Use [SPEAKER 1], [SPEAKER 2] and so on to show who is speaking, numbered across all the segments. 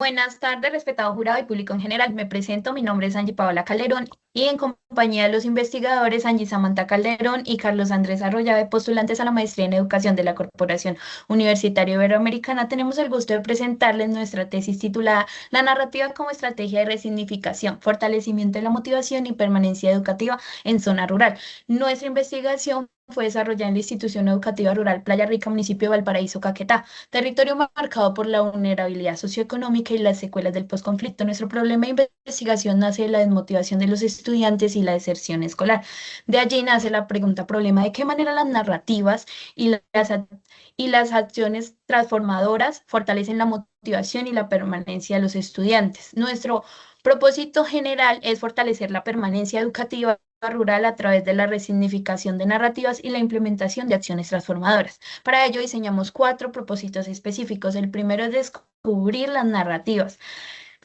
[SPEAKER 1] Buenas tardes, respetado jurado y público en general. Me presento, mi nombre es Angie Paola Calderón y en compañía de los investigadores Angie Samantha Calderón y Carlos Andrés Arroyave, postulantes a la maestría en educación de la Corporación Universitaria Iberoamericana, tenemos el gusto de presentarles nuestra tesis titulada La narrativa como estrategia de resignificación, fortalecimiento de la motivación y permanencia educativa en zona rural. Nuestra investigación fue desarrollada en la institución educativa rural Playa Rica, municipio de Valparaíso, Caquetá, territorio marcado por la vulnerabilidad socioeconómica y las secuelas del posconflicto. Nuestro problema de investigación nace de la desmotivación de los estudiantes y la deserción escolar. De allí nace la pregunta problema de qué manera las narrativas y las acciones transformadoras fortalecen la motivación y la permanencia de los estudiantes. Nuestro propósito general es fortalecer la permanencia educativa rural a través de la resignificación de narrativas y la implementación de acciones transformadoras. Para ello diseñamos cuatro propósitos específicos. El primero es descubrir las narrativas,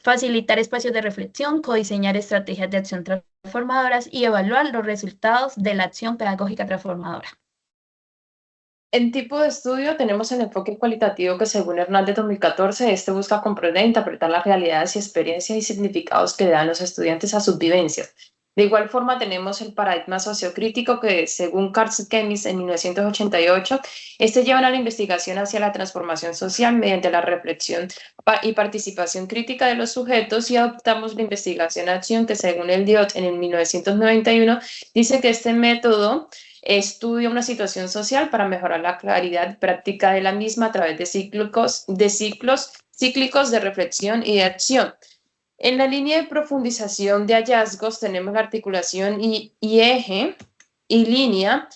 [SPEAKER 1] facilitar espacios de reflexión, codiseñar estrategias de acción transformadoras y evaluar los resultados de la acción pedagógica transformadora.
[SPEAKER 2] En tipo de estudio tenemos el enfoque cualitativo que según Hernández 2014, este busca comprender e interpretar las realidades y experiencias y significados que dan los estudiantes a sus vivencias. De igual forma tenemos el paradigma sociocrítico que según Karl Kemis en 1988, este lleva a la investigación hacia la transformación social mediante la reflexión y participación crítica de los sujetos y adoptamos la investigación-acción que según el DIOT en el 1991 dice que este método estudia una situación social para mejorar la claridad y práctica de la misma a través de ciclos cíclicos de reflexión y de acción. En la línea de profundización de hallazgos tenemos la articulación y eje y línea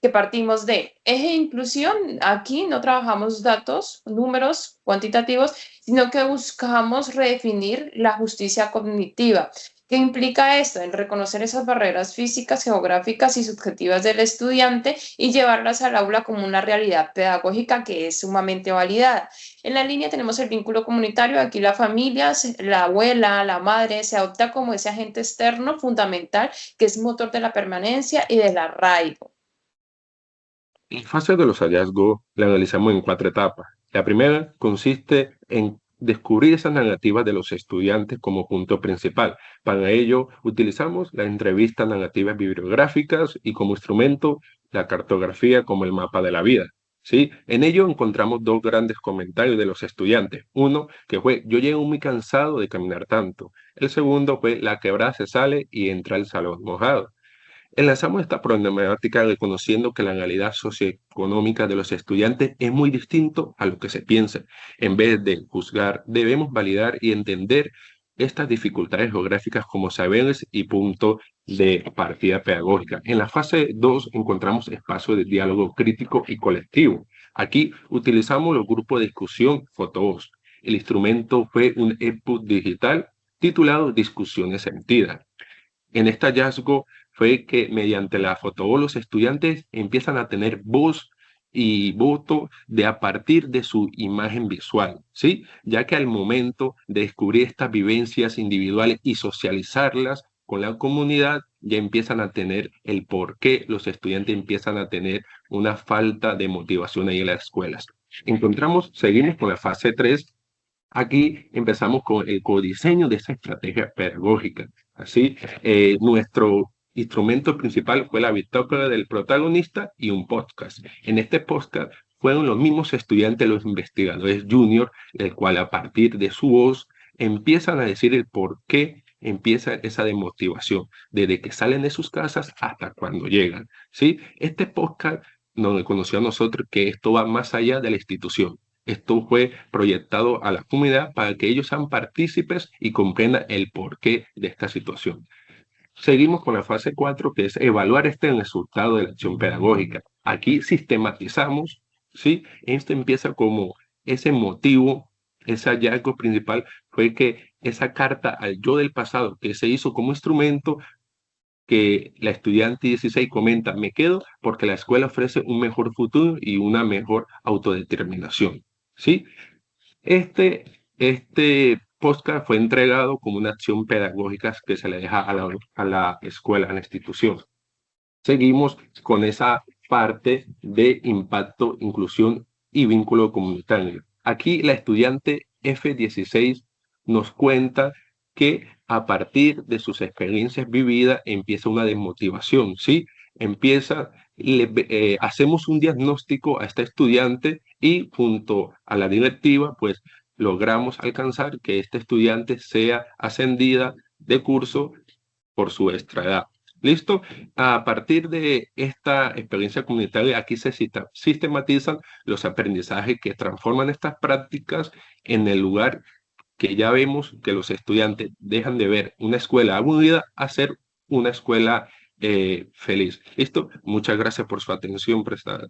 [SPEAKER 2] que partimos de eje e inclusión. Aquí no trabajamos datos, números cuantitativos, sino que buscamos redefinir la justicia cognitiva. ¿Qué implica esto? En reconocer esas barreras físicas, geográficas y subjetivas del estudiante y llevarlas al aula como una realidad pedagógica que es sumamente validada. En la línea tenemos el vínculo comunitario, aquí la familia, la abuela, la madre, se adopta como ese agente externo fundamental que es motor de la permanencia y del arraigo.
[SPEAKER 3] La fase de los hallazgos la analizamos en cuatro etapas. La primera consiste en descubrir esas narrativas de los estudiantes como punto principal. Para ello, utilizamos las entrevistas narrativas bibliográficas y como instrumento la cartografía como el mapa de la vida. ¿Sí? En ello encontramos dos grandes comentarios de los estudiantes. Uno, que fue, yo llego muy cansado de caminar tanto. El segundo fue, la quebrada se sale y entra al salón mojado. Enlazamos esta problemática reconociendo que la realidad socioeconómica de los estudiantes es muy distinto a lo que se piensa. En vez de juzgar, debemos validar y entender estas dificultades geográficas como saberes y punto de partida pedagógica. En la fase 2 encontramos espacio de diálogo crítico y colectivo. Aquí utilizamos los grupos de discusión Fotos. El instrumento fue un EPUB digital titulado Discusiones Sentidas. En este hallazgo fue que mediante la foto los estudiantes empiezan a tener voz y voto de a partir de su imagen visual, ¿sí? Ya que al momento de descubrir estas vivencias individuales y socializarlas con la comunidad, ya empiezan a tener el por qué los estudiantes empiezan a tener una falta de motivación ahí en las escuelas. Seguimos con la fase 3. Aquí empezamos con el codiseño de esa estrategia pedagógica. Así, nuestro instrumento principal fue la bitácora del protagonista y un podcast. En este podcast fueron los mismos estudiantes, los investigadores junior, el cual a partir de su voz empiezan a decir el por qué empieza esa desmotivación, desde que salen de sus casas hasta cuando llegan. ¿Sí? Este podcast nos reconoció a nosotros que esto va más allá de la institución. Esto fue proyectado a la comunidad para que ellos sean partícipes y comprendan el porqué de esta situación. Seguimos con la fase 4, que es evaluar este resultado de la acción pedagógica. Aquí sistematizamos, ¿sí? Esto empieza como ese motivo, ese hallazgo principal fue que esa carta al yo del pasado que se hizo como instrumento, que la estudiante 16 comenta, me quedo porque la escuela ofrece un mejor futuro y una mejor autodeterminación. ¿Sí? Este podcast fue entregado como una acción pedagógica que se le deja a la escuela, a la institución. Seguimos con esa parte de inclusión y vínculo comunitario. Aquí la estudiante F16 nos cuenta que a partir de sus experiencias vividas empieza una desmotivación, ¿sí? Hacemos un diagnóstico a este estudiante y junto a la directiva, pues logramos alcanzar que este estudiante sea ascendida de curso por su extra edad. ¿Listo? A partir de esta experiencia comunitaria, aquí se sistematizan los aprendizajes que transforman estas prácticas en el lugar que ya vemos que los estudiantes dejan de ver una escuela aburrida a ser una escuela feliz. ¿Listo? Muchas gracias por su atención prestada.